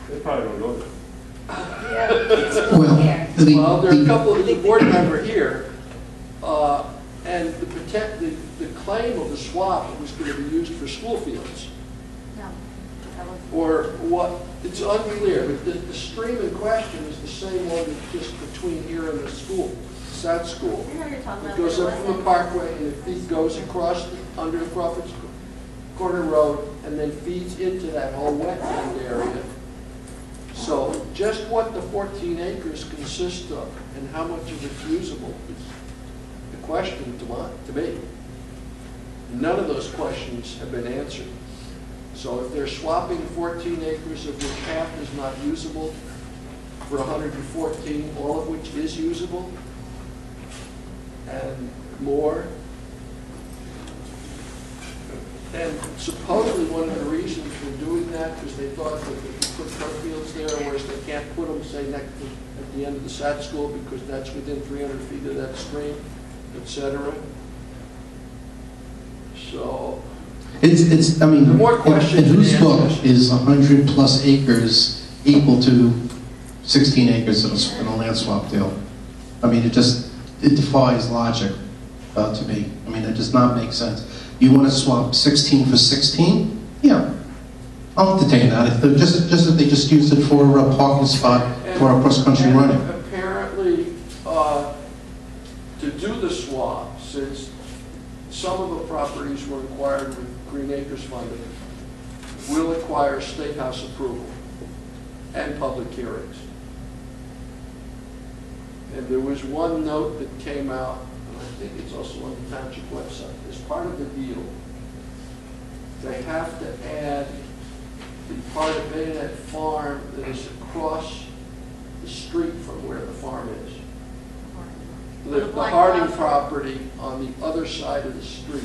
They probably don't know that. Well, There are a couple of the board member here, and the claim of the swap was going to be used for school fields. No. Or what, it's unclear, but the stream in question is the same one that's just between here and the school, South School. I know you're talking It about. goes up from the parkway and it goes across under the Crawford's Corner Road and then feeds into that whole wetland area. So just what the 14 acres consist of and how much of it's usable is the question to me. None of those questions have been answered. So if they're swapping 14 acres of which half is not usable for 114, all of which is usable, and more, and supposedly one of the reasons for doing that was they thought that they could put turf fields there, whereas they can't put them, say, next to, at the end of the SAT school because that's within 300 feet of that stream, etc. So, I mean, The more questions in whose than book answers. is 100 plus acres equal to 16 acres in a land swap deal? I mean, it defies logic to me. I mean, it does not make sense. You want to swap 16 for 16? Yeah, I'll entertain that. If if they just used it for a parking spot for a cross-country running. Apparently, to do the swap, since some of the properties were acquired with Green Acres funding, will require State House approval and public hearings. And there was one note that came out, and I think it's also on the township website, as part of the deal. They have to add the part of Bayonet Farm that is across the street from where the farm is. The Harding property on the other side of the street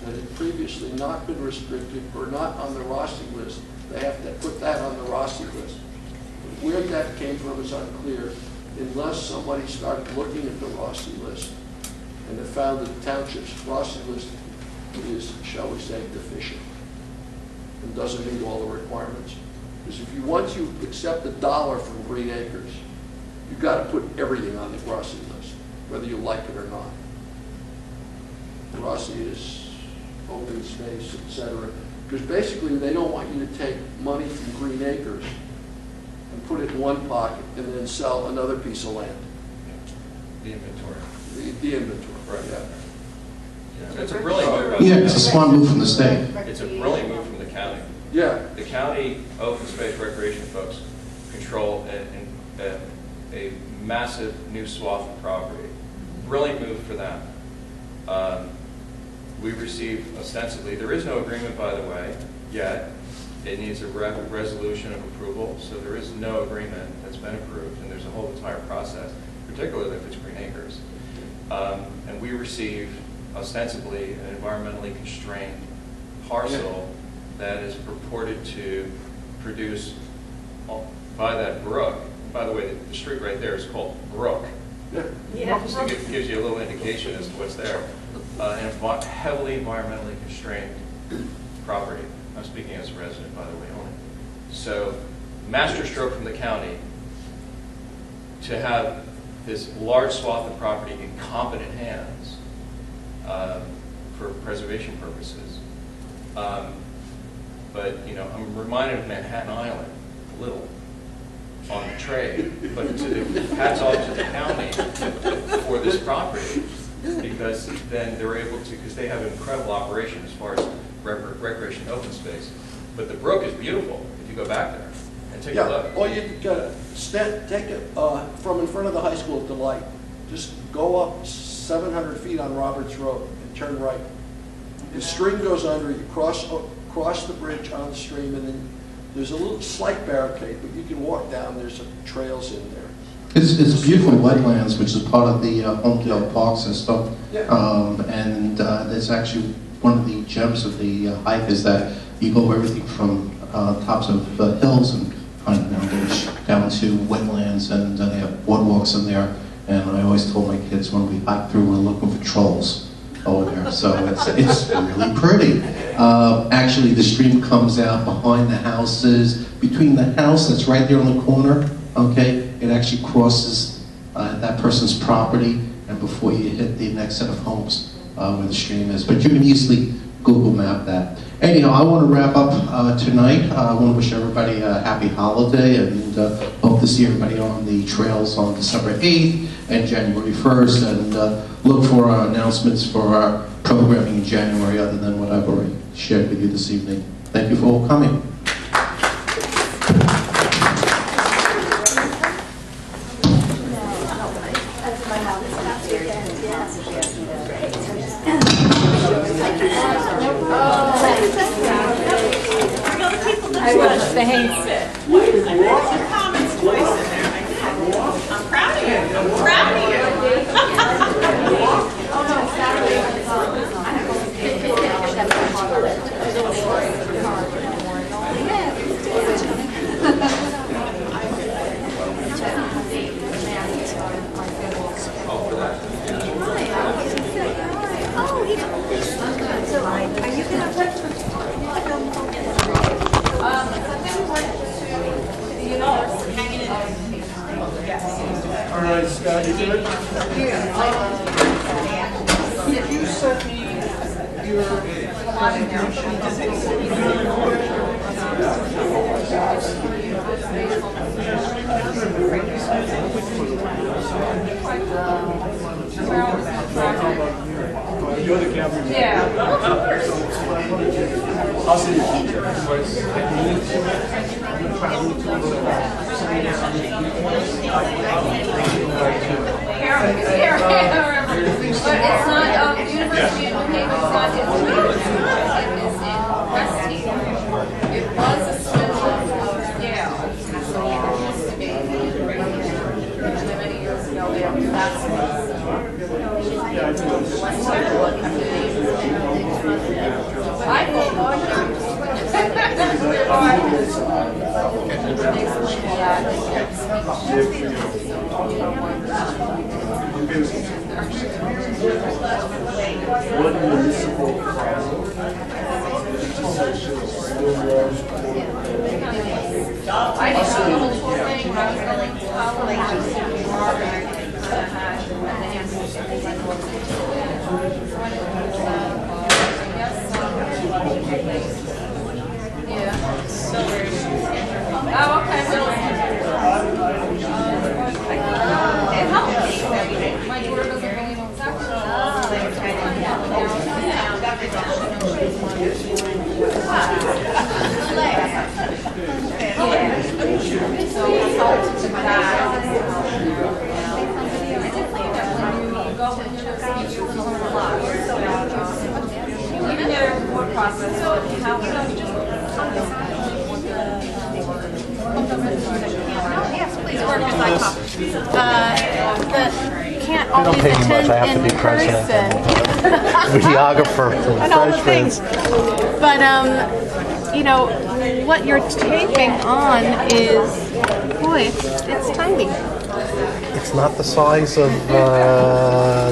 that had previously not been restricted or not on the Rossi list, they have to put that on the Rossi list. Where that came from is unclear, unless somebody started looking at the Rossi list and they found that the township's Rossi list is, shall we say, deficient and doesn't meet all the requirements. Because once you accept $1 from Green Acres, you've got to put everything on the Rossi list, whether you like it or not. Rossi is open space, etc. Because basically they don't want you to take money from Green Acres and put it in one pocket and then sell another piece of land. The inventory. The inventory, Right. yeah. Yeah. It's a brilliant move. Yeah, it's a smart move from the state. It's a brilliant move from the county. Yeah. The county open space recreation folks control a massive new swath of property. Brilliant move for them. We received ostensibly, there is no agreement, by the way, yet. It needs a resolution of approval, so there is no agreement that's been approved, and there's a whole entire process, particularly if it's Green Acres. And we received ostensibly an environmentally constrained parcel that is purported to produce by that brook. By the way, the street right there is called Brook. Yeah. So it gives you a little indication as to what's there. And a heavily environmentally constrained property. I'm speaking as a resident, by the way, only. So, master stroke from the county to have this large swath of property in competent hands for preservation purposes. But, you know, I'm reminded of Manhattan Island a little on the trade, but hats off to the county for this property, because then they're able to, because they have an incredible operation as far as recreation open space. But the brook is beautiful if you go back there and take a look. Or you could take it from in front of the high school at the light. Just go up 700 feet on Roberts Road and turn right. The stream goes under, you cross the bridge on the stream, and then there's a little slight barricade, but you can walk down. There's some trails in there. It's beautiful wetlands, which is part of the Homedale Park system. Yeah. And it's actually one of the gems of the hike is that you go everything from tops of hills and Pine Mountains down to wetlands, and they have boardwalks in there. And I always told my kids when we hike through, we're looking for trolls. over there, so it's really pretty. Actually, the stream comes out behind the houses, between the house that's right there on the corner, okay? It actually crosses that person's property, and before you hit the next set of homes where the stream is. But you can easily Google map that. Anyhow, I want to wrap up tonight. I want to wish everybody a happy holiday, and hope to see everybody on the trails on December 8th and January 1st, and look for our announcements for our programming in January other than what I've already shared with you this evening. Thank you for all coming. I will. Thanks. Comments twice in there. I'm proud of you. I'm proud of you. Oh, no, Saturday. All right, Scott, you good? Could you send me your You're the camera. Yeah. I'll see you. But it's not, University of New Haven, it's not in it is in Preston. It was a special Yale. It used to be. Many years ago, they were that's I What municipal problem? I did a little tour thing when I was going to college. Yeah. Oh, okay. It helps. My daughter doesn't really know Can't always pay me much. attend I have to in be president. person. Videographer And all for the French things. friends. But you know, what you're taping on is, boy, it's tiny. It's not the size of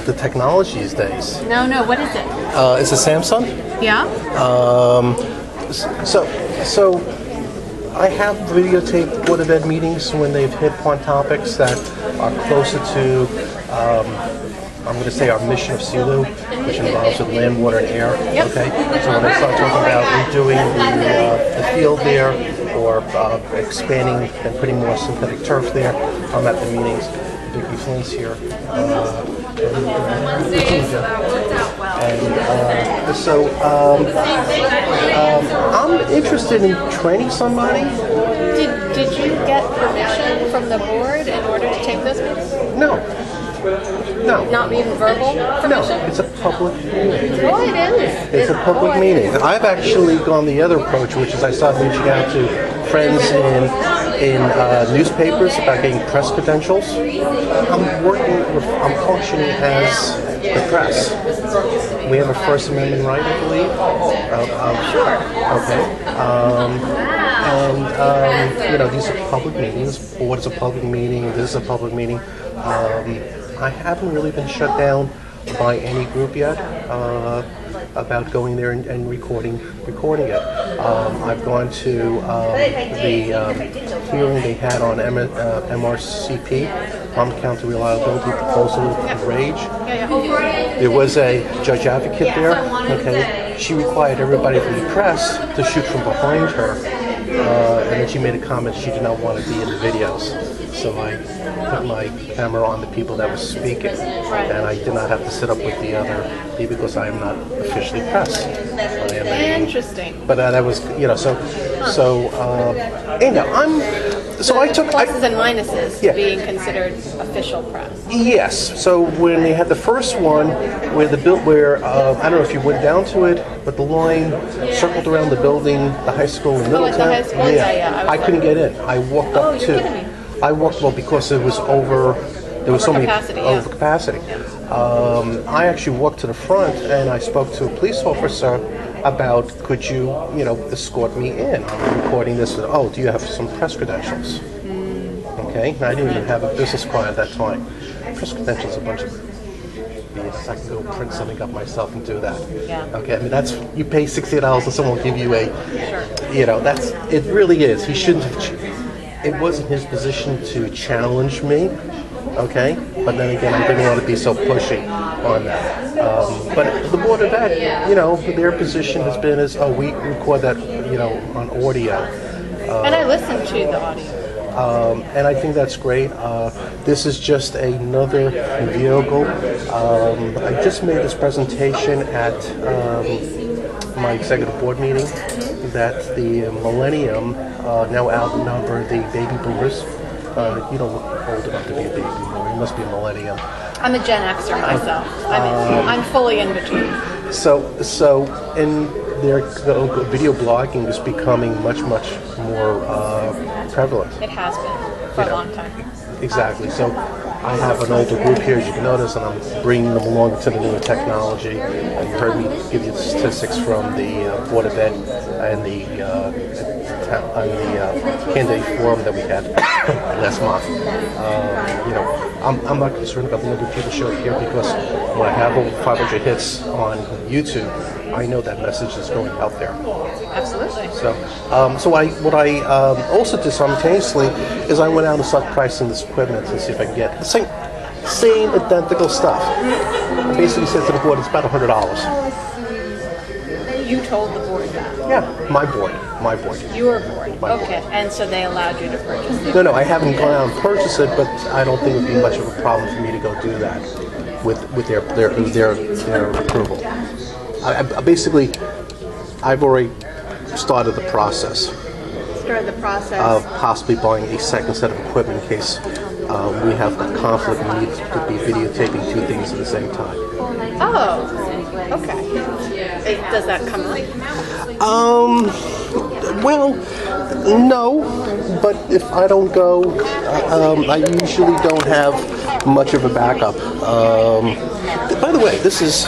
the technology these days. No, what is it? It's a Samsung. Yeah? So I have videotaped Board of Ed meetings when they've hit upon topics that are closer to, I'm going to say, our mission of CILU, which involves with land, water, and air. Yep. Okay. So when I start talking about redoing the field there, or expanding and putting more synthetic turf there, I'm at the meetings. Vicki Flint's here. And so I'm interested in training somebody. Did you get permission from the board in order to tape those meetings? No. Not even verbal permission? No, it's a public meeting. Oh, it is. It's a public meeting. I've actually gone the other approach, which is I started reaching out to friends in newspapers about getting press credentials. I'm functioning as the press. We have a First Amendment right, I believe. Sure. Okay. And these are public meetings. Board is a public meeting. This is a public meeting. I haven't really been shut down by any group yet about going there and recording it. I've gone to the hearing they had on MRCP, Plum County Reliability Proposal Rage. There was a judge advocate there. Okay, she required everybody from the press to shoot from behind her, and then she made a comment she did not want to be in the videos. So I put my camera on the people that were speaking, and I did not have to sit up with the other people because I am not officially press. Interesting. But that was, I took Pluses and minuses Yeah. to being considered official press. Yes. So when they had the first one, where I don't know if you went down to it, but the line circled around the building, the high school in Oh, at the Middletown. high school? Yeah. I couldn't get in. I walked Oh, up you're kidding me. I walked because it was over. There was so many Overcapacity, yeah. overcapacity. I actually walked to the front and I spoke to a police officer about, could you, escort me in? I'm recording this. Oh, do you have some press credentials? Okay, I didn't even have a business card at that time. Press credentials, a bunch of BS. I can go print something up myself and do that. Yeah. Okay, I mean you pay $60 and someone will give you it really is. He shouldn't have. It wasn't his position to challenge me. Okay, but then again, I didn't want to be so pushy on that. But the Board of Ed, their position has been we record that, on audio. And I listened to the audio. And I think that's great. This is just another vehicle. I just made this presentation at my executive board meeting that the millennium now outnumber the baby boomers. You don't look old enough to be a baby boomer. You must be a millennium. I'm a Gen Xer myself. I'm fully in between. So and their video blogging is becoming much more prevalent. It has been for a long time. Exactly. So I have an older group here, as you can notice, and I'm bringing them along to the newer technology. You heard me give you the statistics from the Board of Ed and the candidate forum that we had last month. I'm not concerned about the number of people showing here because when I have over 500 hits on YouTube, I know that message is going out there. Absolutely. So what I also did simultaneously is I went out and started pricing this equipment to see if I can get the same identical stuff. I basically said to the board, it's about $100. You told the board that. Yeah, my board. Your board. My board. Okay, and so they allowed you to purchase it. No, I haven't gone out and purchased it, but I don't think it would be much of a problem for me to go do that with their approval. I've already started the process of possibly buying a second set of equipment in case we have a conflict and need to be videotaping two things at the same time. Oh, okay. Does that come up? Well, no, but if I don't go, I usually don't have much of a backup. By the way, this is